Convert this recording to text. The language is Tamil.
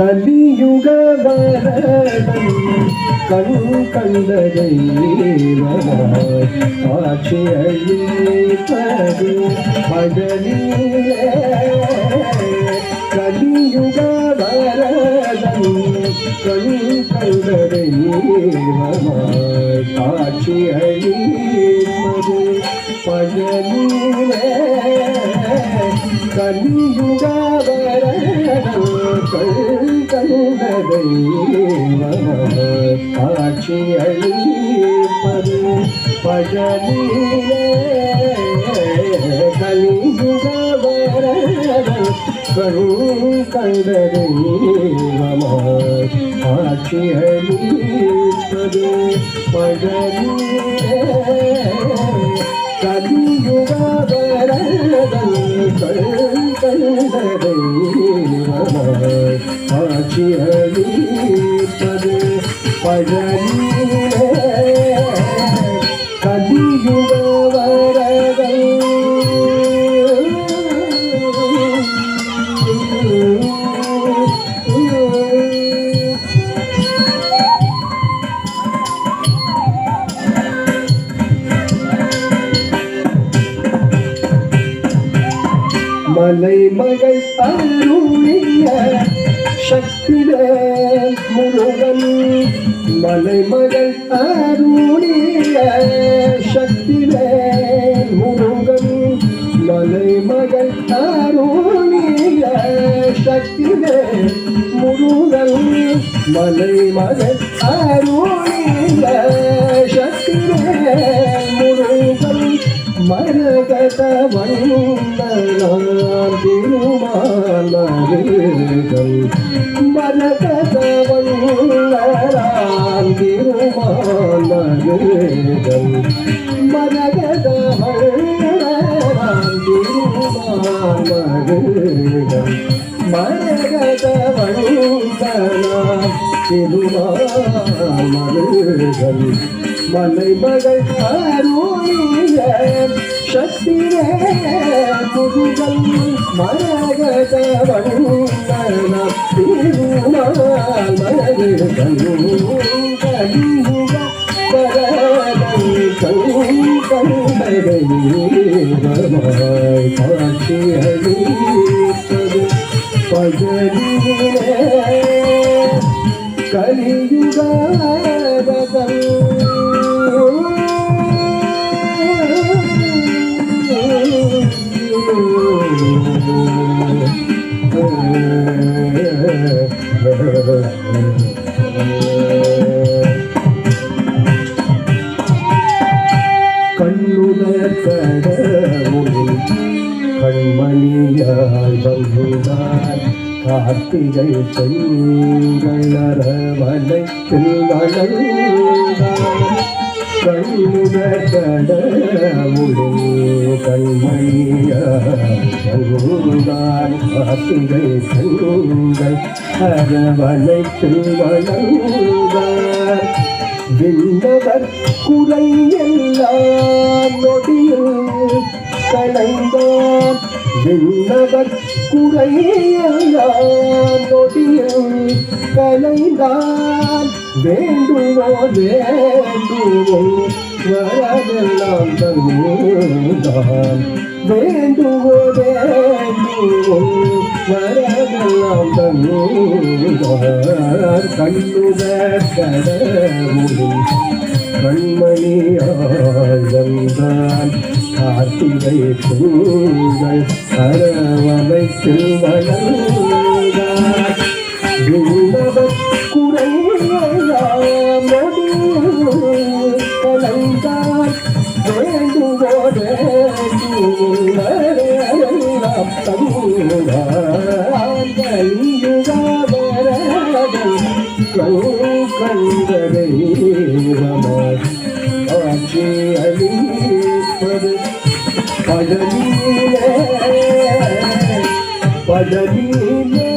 கலியுக வரதன் கண் கண்ட தெய்வமாய் காட்சி அளிப்பது பழனியிலே. கலியுக வரதன் கண் கண்ட தெய்வமாய் காட்சி அளிப்பது பழனியிலே. கலியுக வரதன் கண்ட தெய்வமாய் காட்சி அளிப்பது பழனியிலே. கலியுக வரதன் கண்ட தெய்வமாய் காட்சி அளிப்பது பழனியிலே. கலியுக வரதன் கண்ட தெய்வமாய் காட்சி அளிப்பது பழனியிலே. கலியுக வரதன் மலைமகள் அருளிய சக்திவேல் முருகன். மலைமகள் அருளிய சக்திவேல் முருகன். மலைமகள் அருளிய சக்திவேல் முருகன். மலைமகள் அருளிய சக்திவேல் முருகன். மரகத வண்ணனாம் திருமாலர்கள். மரகத வண்ணனாம் திருமாலர்கள். மரகத வண்ணனாம் திருமாலர்கள். மரகத வண்ணனாம் திருமாலர்கள். மலைமகள் அருளிய சக்திவேல் முருகன். மரகத வண்ணனாம் திருமாலர்கள். கலியுக வரதன் கண்ட தெய்வமாய் காட்சி அளிப்பது பழனியிலே. கலியுக வரதன் கண்ணுதற் கடவுளின் கண்மணியாய் வந்தார். கார்த்திகை பெண்கள் அரவணைத்தில் வளர்ந்தார். கண்ணுதற் கடவுளின் கண்மணியாய் வந்தார். கார்த்திகை பெண்கள் அரவணைத்தில் வளர்ந்தார். விண்ணவர் குறை எல்லாம் நொடியில் களைந்தார். விண்ணவர் குறை எல்லாம் நொடியில் களைந்தார். வேண்டுவோர் வேண்டுவோர் வரதெல்லாம் தந்தான். வேண்டுவோர் வேண்டுவோர் வரதெல்லாம் தந்தான். கண்ணுதற் கடவுளின் கண்மணியாய் வந்தான். கார்த்திகை பெண்கள் அரவணைத்தில் வளர்ந்தார். விண்ணவர் குறையெல்லாம் நொடியில் களைந்தார். வேண்டுவோர் வேண்டுவோரெல்லாம் தந்தான். கலியுக வரதன் கண்ட தெய்வமாய் காட்சி அளிப்பது பழனியிலே. பழனியிலே.